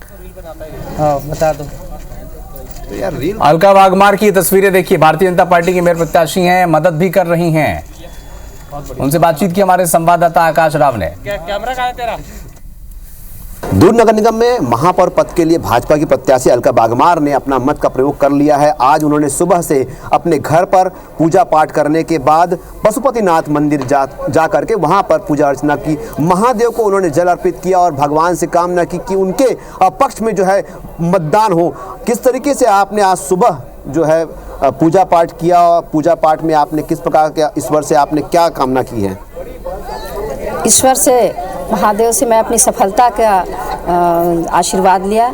हाँ बता दो यार रील। अलका वाघमार की तस्वीरें देखिए, भारतीय जनता पार्टी की मेयर प्रत्याशी हैं, मदद भी कर रही हैं। उनसे बातचीत की हमारे संवाददाता आकाश राव ने। कैमरा कहाँ है तेरा? दूर नगर निगम में महापौर पद के लिए भाजपा की प्रत्याशी अलका वाघमार ने अपना मत का प्रयोग कर लिया है। आज उन्होंने सुबह से अपने घर पर पूजा पाठ करने के बाद पशुपतिनाथ मंदिर जा करके वहां पर पूजा अर्चना की। महादेव को उन्होंने जल अर्पित किया और भगवान से कामना की कि उनके पक्ष में जो है मतदान हो। किस तरीके से आपने आज सुबह जो है पूजा पाठ किया, पूजा पाठ में आपने किस प्रकार के ईश्वर से आपने क्या कामना की है? ईश्वर से, महादेव से मैं अपनी सफलता का आशीर्वाद लिया।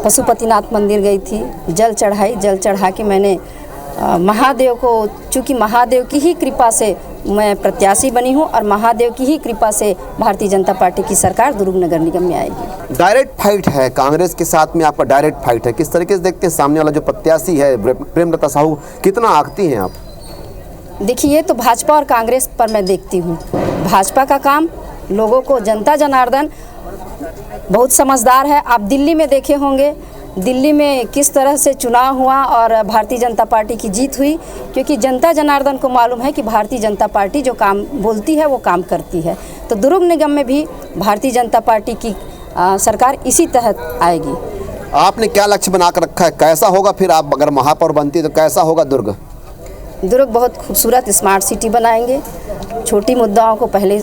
पशुपतिनाथ मंदिर गई थी, जल चढ़ाई, जल चढ़ा के मैंने महादेव को, चूँकि महादेव की ही कृपा से मैं प्रत्याशी बनी हूँ और महादेव की ही कृपा से भारतीय जनता पार्टी की सरकार दुर्ग नगर निगम में आएगी। डायरेक्ट फाइट है कांग्रेस के साथ में, आपका डायरेक्ट फाइट है, किस तरीके से देखते हैं सामने वाला जो प्रत्याशी है प्रेमलता साहू, कितना आंकती हैं आप? देखिए, ये तो भाजपा और कांग्रेस पर मैं देखती हूँ। भाजपा का काम लोगों को, जनता जनार्दन बहुत समझदार है। आप दिल्ली में देखे होंगे, दिल्ली में किस तरह से चुनाव हुआ और भारतीय जनता पार्टी की जीत हुई, क्योंकि जनता जनार्दन को मालूम है कि भारतीय जनता पार्टी जो काम बोलती है वो काम करती है। तो दुर्ग निगम में भी भारतीय जनता पार्टी की सरकार इसी तहत आएगी। आपने क्या लक्ष्य बनाकर रखा है, कैसा होगा फिर आप अगर महापौर बनती तो कैसा होगा दुर्ग? दुर्ग बहुत खूबसूरत स्मार्ट सिटी बनाएंगे। छोटी मुद्दाओं को पहले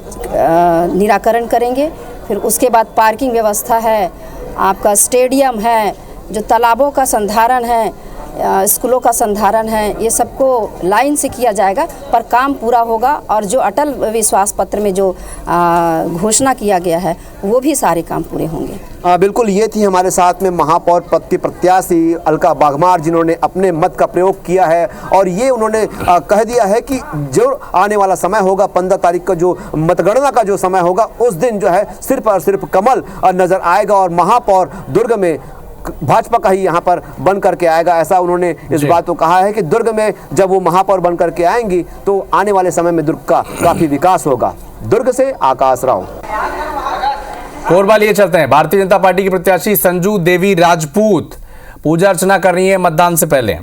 निराकरण करेंगे, फिर उसके बाद पार्किंग व्यवस्था है, आपका स्टेडियम है, जो तालाबों का संधारण है, स्कूलों का संधारण है, ये सबको लाइन से किया जाएगा, पर काम पूरा होगा। और जो अटल विश्वास पत्र में जो घोषणा किया गया है वो भी सारे काम पूरे होंगे। बिल्कुल, ये थी हमारे साथ में महापौर पद की प्रत्याशी अलका वाघमार, जिन्होंने अपने मत का प्रयोग किया है और ये उन्होंने कह दिया है कि जो आने वाला समय होगा 15 तारीख का जो मतगणना का जो समय होगा, उस दिन जो है सिर्फ और सिर्फ कमल नजर आएगा और महापौर दुर्ग में भाजपा का ही यहाँ पर बन करके आएगा। ऐसा उन्होंने इस बात को कहा है कि दुर्ग में जब वो महापौर बन करके आएंगी तो आने वाले समय में दुर्ग का काफी विकास होगा। दुर्ग से आकाश राव। कोरबा लिए चलते हैं। भारतीय जनता पार्टी की प्रत्याशी संजू देवी राजपूत पूजा अर्चना कर रही है मतदान से पहले।